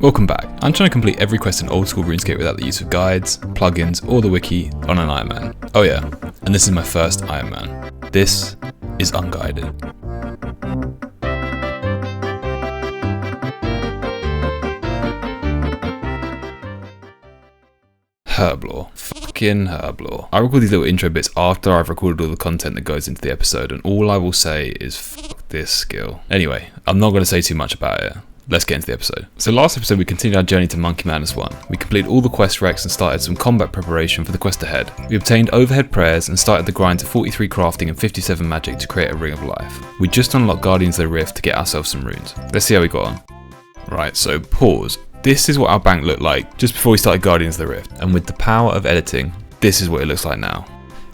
Welcome back. I'm trying to complete every quest in old school RuneScape without the use of guides, plugins, or the wiki on an Iron Man. Oh yeah, and this is my first Iron Man. This is Unguided. Herblore. Fucking Herblore. I record these little intro bits after I've recorded all the content that goes into the episode, and all I will say is fuck this skill. Anyway, I'm not going to say too much about it. Let's get into the episode. So last episode we continued our journey to Monkey Madness 1. We completed all the quest recs and started some combat preparation for the quest ahead. We obtained overhead prayers and started the grind to 43 crafting and 57 magic to create a Ring of Life. We just unlocked Guardians of the Rift to get ourselves some runes. Let's see how we got on. Right, so pause. This is what our bank looked like just before we started Guardians of the Rift, and with the power of editing, this is what it looks like now.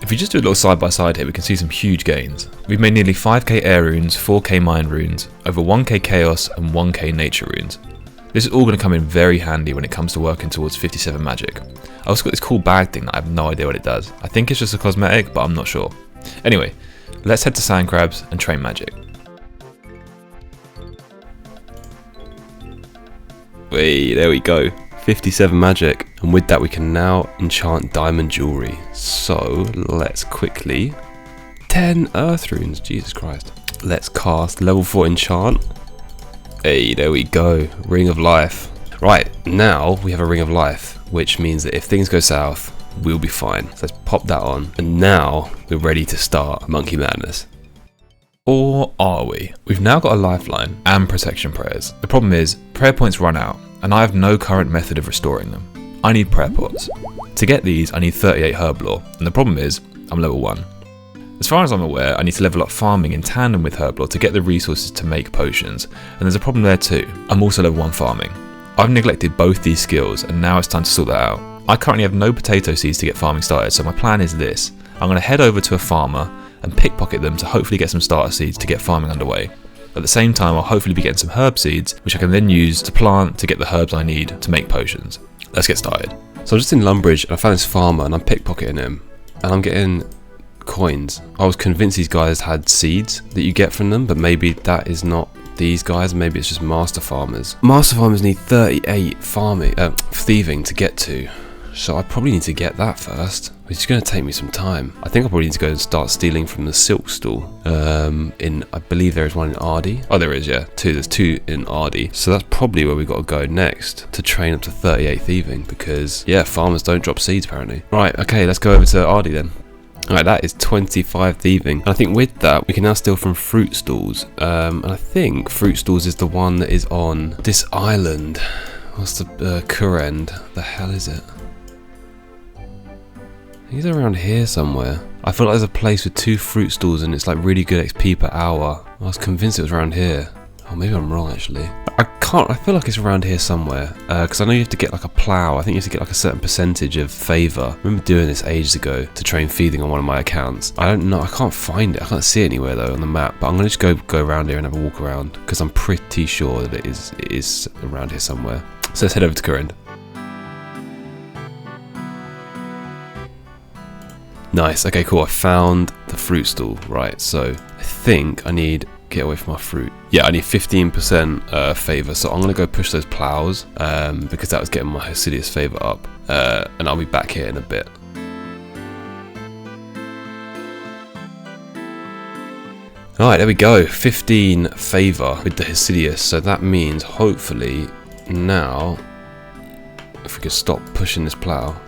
If we just do a little side by side here, we can see some huge gains. We've made nearly 5k air runes, 4k mine runes, over 1k chaos and 1k nature runes. This is all going to come in very handy when it comes to working towards 57 magic. I also got this cool bag thing that I have no idea what it does. I think it's just a cosmetic, but I'm not sure. Anyway, let's head to Sand Crabs and train magic. Wait, there we go. 57 magic, and with that we can now enchant diamond jewelry. So let's quickly 10 earth runes, Jesus Christ. Let's cast level 4 enchant. Hey, there we go, Ring of Life. Right, now we have a Ring of Life, which means that if things go south, we'll be fine. So let's pop that on, and now we're ready to start Monkey Madness. Or are we? We've now got a lifeline and protection prayers. The problem is, prayer points run out, and I have no current method of restoring them. I need prayer pots. To get these, I need 38 Herblore, and the problem is, I'm level 1. As far as I'm aware, I need to level up farming in tandem with Herblore to get the resources to make potions, and there's a problem there too. I'm also level 1 farming. I've neglected both these skills, and now it's time to sort that out. I currently have no potato seeds to get farming started, so my plan is this. I'm going to head over to a farmer and pickpocket them to hopefully get some starter seeds to get farming underway. At the same time, I'll hopefully be getting some herb seeds, which I can then use to plant to get the herbs I need to make potions. Let's get started. So I'm just in Lumbridge and I found this farmer and I'm pickpocketing him, and I'm getting coins. I was convinced these guys had seeds that you get from them, but maybe that is not these guys, maybe it's just master farmers. Master farmers need 38 thieving to get to, so I probably need to get that first, which is going to take me some time. I think I probably need to go and start stealing from the silk stall. I believe there is one in Ardy. Oh, there is, yeah. There's two in Ardy. So that's probably where we've got to go next to train up to 38 thieving, because, yeah, farmers don't drop seeds apparently. Right, okay, let's go over to Ardy then. Alright, that is 25 thieving. And I think with that, we can now steal from fruit stalls. And I think fruit stalls is the one that is on this island. What's the Kurend? The hell is it? He's around here somewhere. I feel like there's a place with 2 fruit stalls and it's like really good XP per hour. I was convinced it was around here. Oh, maybe I'm wrong actually. I feel like it's around here somewhere. Because I know you have to get like a plough. I think you have to get like a certain percentage of favour. I remember doing this ages ago to train feeding on one of my accounts. I don't know, I can't find it. I can't see it anywhere though on the map. But I'm going to just go around here and have a walk around, because I'm pretty sure that it is around here somewhere. So let's head over to Kurend. Nice, okay, cool. I found the fruit stall. Right, so I think I need get away from our fruit. Yeah, I need 15% favour, so I'm going to go push those ploughs because that was getting my Hosidious favour up, and I'll be back here in a bit. Alright, there we go, 15 favour with the Hosidious, so that means hopefully now, if we could stop pushing this plough.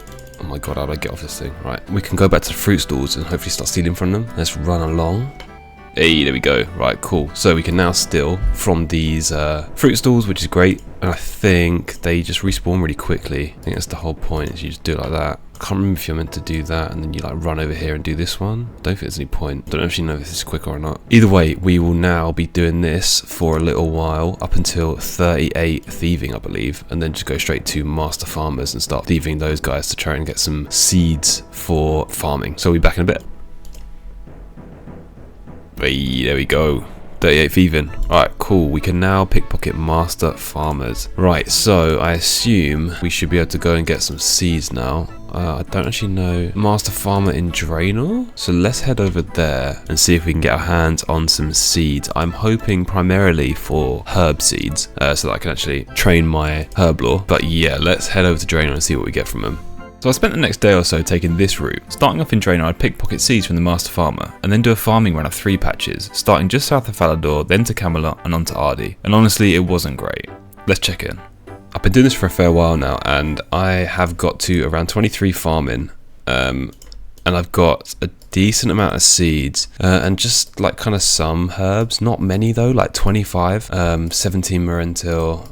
Oh my god, how do I get off this thing? Right, we can go back to the fruit stalls and hopefully start stealing from them. Let's run along. Hey, there we go. Right, cool. So we can now steal from these fruit stalls, which is great. And I think they just respawn really quickly. I think that's the whole point, is you just do it like that. I can't remember if you're meant to do that and then you like run over here and do this one. Don't think there's any point. Don't actually know if this is quicker or not. Either way, we will now be doing this for a little while, up until 38 thieving, I believe, and then just go straight to master farmers and start thieving those guys to try and get some seeds for farming. So we'll be back in a bit. Hey, there we go. 38 thieving. Alright, cool. We can now pickpocket master farmers. Right, so I assume we should be able to go and get some seeds now. I don't actually know. Master Farmer in Draenor? So let's head over there and see if we can get our hands on some seeds. I'm hoping primarily for herb seeds, so that I can actually train my herb lore. But yeah, let's head over to Draenor and see what we get from them. So I spent the next day or so taking this route. Starting off in Draenor, I'd pickpocket seeds from the Master Farmer, and then do a farming run of 3 patches, starting just south of Falador, then to Camelot, and on to Ardy. And honestly, it wasn't great. Let's check in. I've been doing this for a fair while now, and I have got to around 23 farming, and I've got a decent amount of seeds, and just like kind of some herbs, not many though, like 25, 17 Marentil.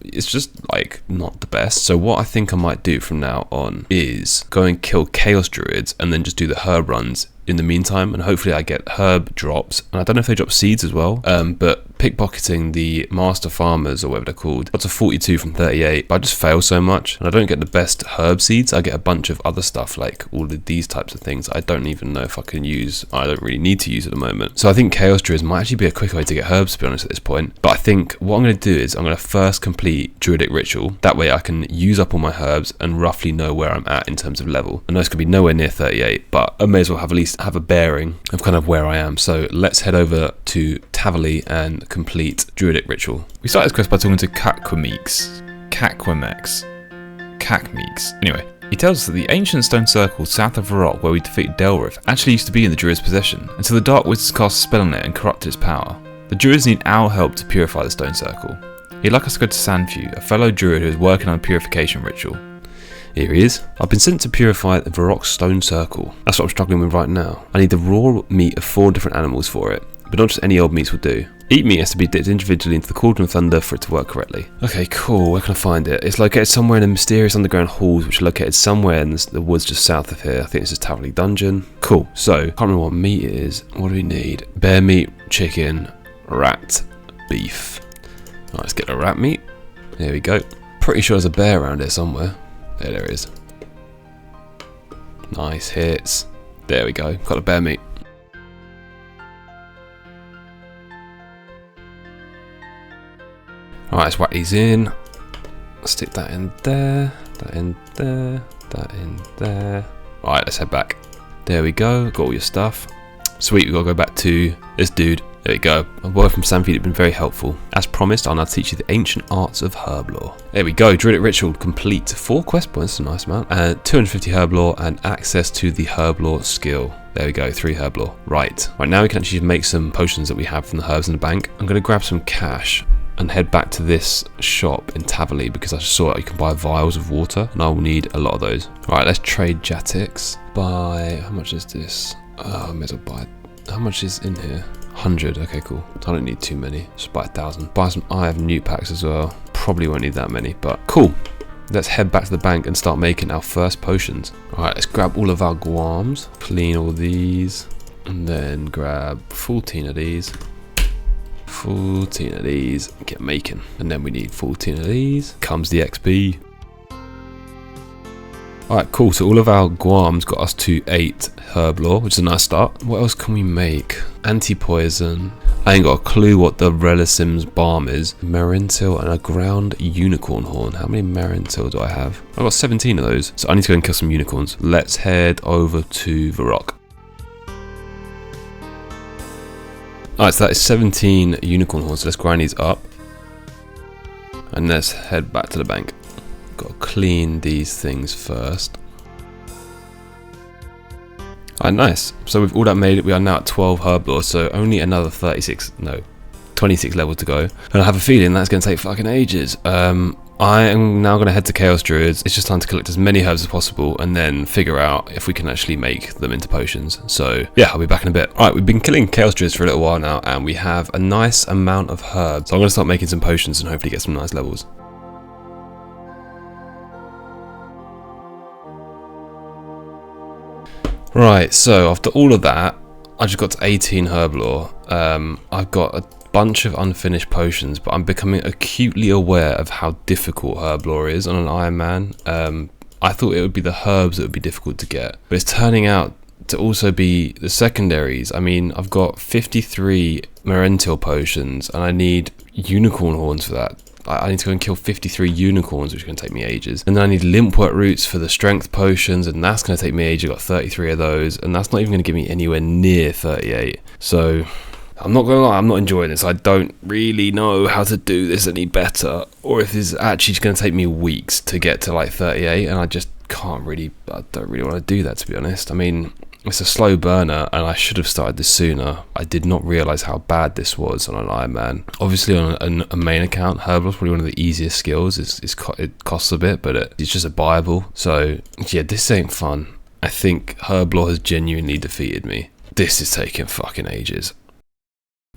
It's just like not the best. So what I think I might do from now on is go and kill Chaos Druids and then just do the herb runs in the meantime, and hopefully I get herb drops, and I don't know if they drop seeds as well, but pickpocketing the Master Farmers, or whatever they're called, got to 42 from 38, but I just fail so much, and I don't get the best herb seeds. I get a bunch of other stuff, like all of these types of things I don't even know if I can use. I don't really need to use at the moment. So I think Chaos Druids might actually be a quicker way to get herbs, to be honest, at this point. But I think what I'm going to do is I'm going to first complete Druidic Ritual. That way I can use up all my herbs and roughly know where I'm at in terms of level. I know it's going to be nowhere near 38, but I may as well have at least have a bearing of kind of where I am. So let's head over to Tavali and complete Druidic Ritual. We started this quest by talking to Kakwemeeks. Anyway, he tells us that the ancient stone circle south of Varrock, where we defeated Delrith, actually used to be in the Druid's possession, until the Dark Wizards cast a spell on it and corrupted its power. The Druids need our help to purify the stone circle. He'd like us to go to Sanfew, a fellow Druid who is working on a purification ritual. Here he is. I've been sent to purify the Varrock stone circle. That's what I'm struggling with right now. I need the raw meat of 4 different animals for it, but not just any old meats will do. Eat meat has to be dipped individually into the Cauldron of Thunder for it to work correctly. Okay, cool. Where can I find it? It's located somewhere in the mysterious underground halls, which are located somewhere in the woods just south of here. I think this is Tavali Dungeon. Cool. So, can't remember what meat it is. What do we need? Bear meat, chicken, rat, beef. Right, let's get the rat meat. There we go. Pretty sure there's a bear around here somewhere. There is. Nice hits. There we go. Got the bear meat. Alright, let's whack these in. Stick that in there. That in there. That in there. Alright, let's head back. There we go. Got all your stuff. Sweet, we gotta go back to this dude. There we go. My boy from Sanfew has been very helpful. As promised, I'll now teach you the ancient arts of herb lore. There we go. Druidic Ritual complete. 4 quest points, a nice amount. 250 herb lore and access to the herb lore skill. There we go, 3 herb lore. Right now we can actually make some potions that we have from the herbs in the bank. I'm going to grab some cash and head back to this shop in Tavali, because I saw that you can buy vials of water and I will need a lot of those. Right, let's trade Jatix. Buy, how much is this? I may as well buy, how much is in here? 100, okay, cool. I don't need too many, just buy 1,000. Buy some Eye of Newt packs as well. Probably won't need that many, but cool. Let's head back to the bank and start making our first potions. Alright, let's grab all of our guams, clean all these, and then grab 14 of these. 14 of these, get making. And then we need 14 of these. Comes the XP. Alright, cool. So all of our guams got us to 8 herb lore, which is a nice start. What else can we make? Anti-poison. I ain't got a clue what the Relisim's balm is. Marentil and a ground unicorn horn. How many Marentil do I have? I've got 17 of those. So I need to go and kill some unicorns. Let's head over to Varrock. Alright, so that is 17 unicorn horns. So let's grind these up. And let's head back to the bank. Got to clean these things first. Alright, nice. So with all that made, we are now at 12 herb lore, so only another 26 levels to go. And I have a feeling that's going to take fucking ages. I am now going to head to Chaos Druids. It's just time to collect as many herbs as possible and then figure out if we can actually make them into potions. So yeah, I'll be back in a bit. Alright, we've been killing Chaos Druids for a little while now, and we have a nice amount of herbs. So I'm going to start making some potions and hopefully get some nice levels. Right, so after all of that, I just got to 18 herb lore. I've got a bunch of unfinished potions, but I'm becoming acutely aware of how difficult herb lore is on an Iron Man. I thought it would be the herbs that would be difficult to get, but it's turning out to also be the secondaries. I mean, I've got 53 Marentil potions, and I need unicorn horns for that. I need to go and kill 53 unicorns, which is going to take me ages. And then I need limpwort roots for the strength potions, and that's going to take me ages. I've got 33 of those, and that's not even going to give me anywhere near 38. So I'm not gonna lie, I'm not enjoying this. I don't really know how to do this any better, or if it's actually going to take me weeks to get to like 38, and I don't really want to do that, to be honest. I mean, it's a slow burner, and I should have started this sooner. I did not realise how bad this was on an Iron Man. Obviously on a main account, Herbal's probably one of the easiest skills. It costs a bit, but it's just a buyable. So yeah, this ain't fun. I think Herblore has genuinely defeated me. This is taking fucking ages.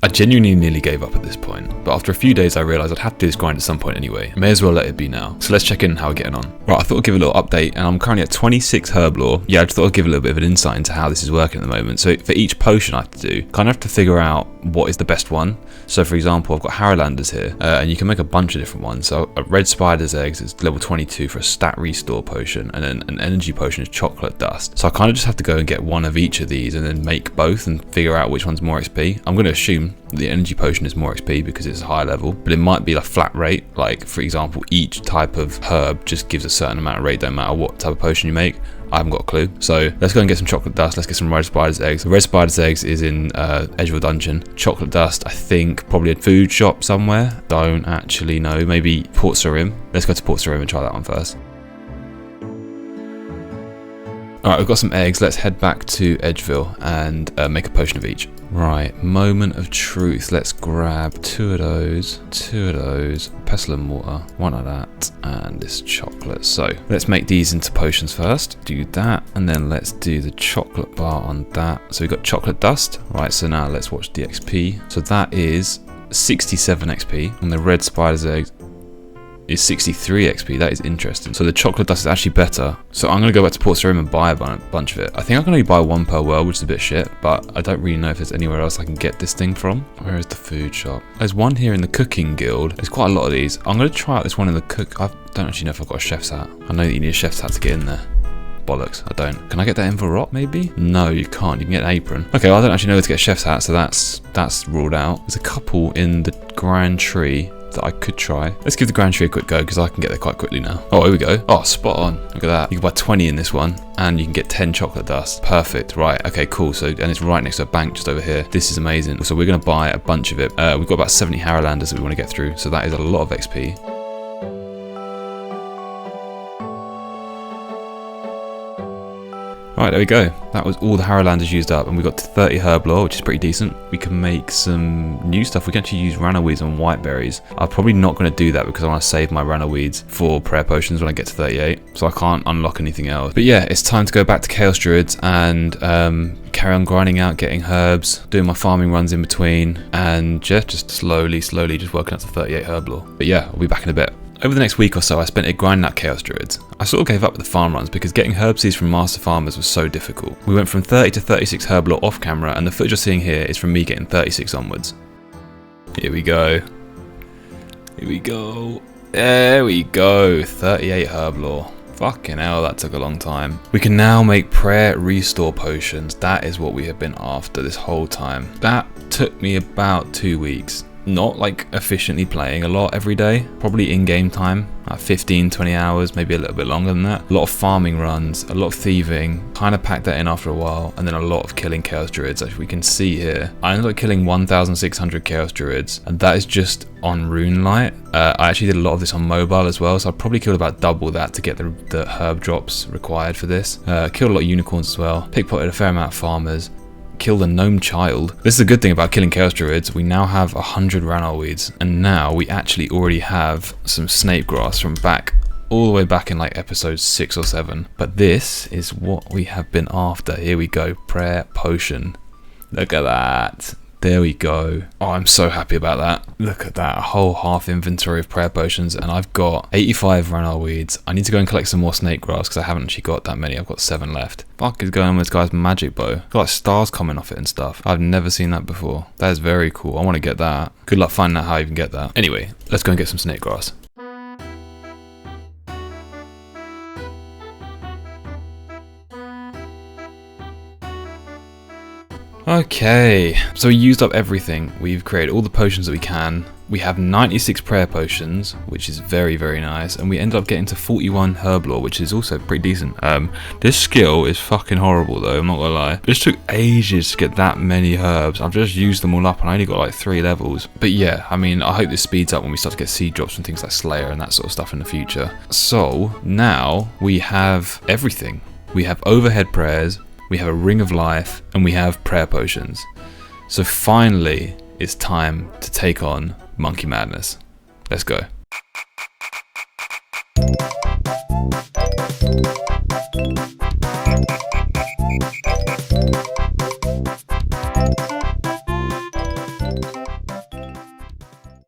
I genuinely nearly gave up at this point, but after a few days I realised I'd have to do this grind at some point anyway. I may as well let it be now. So let's check in on how we're getting on. Right, I thought I'd give a little update, and I'm currently at 26 Herblore. Yeah, I just thought I'd give a little bit of an insight into how this is working at the moment. So for each potion I have to do, kind of have to figure out what is the best one. So for example, I've got Harrowlanders here, and you can make a bunch of different ones. So a red spider's eggs is level 22 for a stat restore potion, and then an energy potion is chocolate dust. So I kind of just have to go and get one of each of these and then make both and figure out which one's more XP. I'm going to assume the energy potion is more XP because it's a high level, but it might be a flat rate. Like for example, each type of herb just gives a certain amount of rate, don't matter what type of potion you make. I haven't got a clue. So let's go and get some chocolate dust. Let's get some red spider's eggs. The red spider's eggs is in Edgeville Dungeon. Chocolate dust, I think probably a food shop somewhere. Don't actually know. Maybe Port Sarim. Let's go to Port Sarim and try that one first. Alright, we've got some eggs. Let's head back to Edgeville and make a potion of each. Right, moment of truth. Let's grab two of those, pestle and mortar, one of that, and this chocolate. So let's make these into potions first. Do that, and then let's do the chocolate bar on that. So we've got chocolate dust. Right, so now let's watch the XP. So that is 67 XP, and the red spider's eggs is 63 XP. That is interesting. So the chocolate dust is actually better. So I'm going to go back to Port Sarim and buy a bunch of it. I think I can only buy one per world, which is a bit shit, but I don't really know if there's anywhere else I can get this thing from. Where is the food shop? There's one here in the cooking guild. There's quite a lot of these. I'm going to try out this one in the cook. I don't actually know if I've got a chef's hat. I know that you need a chef's hat to get in there. Bollocks, I don't. Can I get that in Varrock maybe? No, you can't. You can get an apron. Okay, well, I don't actually know where to get a chef's hat, so that's ruled out. There's a couple in the Grand Tree that I could try. Let's give the Grand Tree a quick go because I can get there quite quickly now. Oh, here we go. Oh, spot on. Look at that. You can buy 20 in this one and you can get 10 chocolate dust. Perfect. Right. Okay, cool. So, and it's right next to a bank just over here. This is amazing. So we're going to buy a bunch of it. We've got about 70 Harrowlanders that we want to get through. So that is a lot of XP. Right, there we go. That was all the Harrowlanders used up, and we got to 30 Herblore, which is pretty decent. We can make some new stuff. We can actually use Rannoweeds and Whiteberries. I'm probably not going to do that because I want to save my Rannoweeds for prayer potions when I get to 38, so I can't unlock anything else. But yeah, it's time to go back to Chaos Druids and carry on grinding out, getting herbs, doing my farming runs in between, and just slowly just working up to 38 Herblore. But yeah, I'll be back in a bit. Over the next week or so, I spent it grinding out Chaos Druids. I sort of gave up with the farm runs because getting herb seeds from master farmers was so difficult. We went from 30 to 36 Herblore off camera, and the footage you're seeing here is from me getting 36 onwards. Here we go. Here we go. There we go. 38 Herblore. Fucking hell, that took a long time. We can now make prayer restore potions. That is what we have been after this whole time. That took me about 2 weeks. Not like efficiently playing a lot every day, probably in-game time, 15-20 hours, maybe a little bit longer than that. A lot of farming runs, a lot of thieving, kind of packed that in after a while, and then a lot of killing Chaos Druids, as we can see here. I ended up killing 1,600 Chaos Druids, and that is just on Runelight. I actually did a lot of this on mobile as well, so I probably killed about double that to get the herb drops required for this. Killed a lot of unicorns as well, pickpocketed a fair amount of farmers. Killed a gnome child. This is a good thing about killing Chaos Druids. We now have 100 Rannoweeds, and now we actually already have some snake grass from all the way back in like episode 6 or 7. But this is what we have been after. Here we go, prayer potion. Look at that. There we go. Oh, I'm so happy about that. Look at that, a whole half inventory of prayer potions, and I've got 85 Rannoweeds. I need to go and collect some more snake grass because I haven't actually got that many. I've got 7 left. Fuck is going on with this guy's magic bow? Got like stars coming off it and stuff. I've never seen that before. That is very cool. I want to get that. Good luck finding out how you can get that. Anyway, let's go and get some snake grass. Okay, so we used up everything. We've created all the potions that we can. We have 96 prayer potions, which is very, very nice, and we end up getting to 41 herb lore, which is also pretty decent. This skill is fucking horrible though, I'm not gonna lie. This took ages to get that many herbs. I've just used them all up and I only got like 3 levels. But yeah, I mean, I hope this speeds up when we start to get seed drops from things like Slayer and that sort of stuff in the future. So now we have everything. We have overhead prayers, we have a ring of life, and we have prayer potions. So finally, it's time to take on Monkey Madness. Let's go.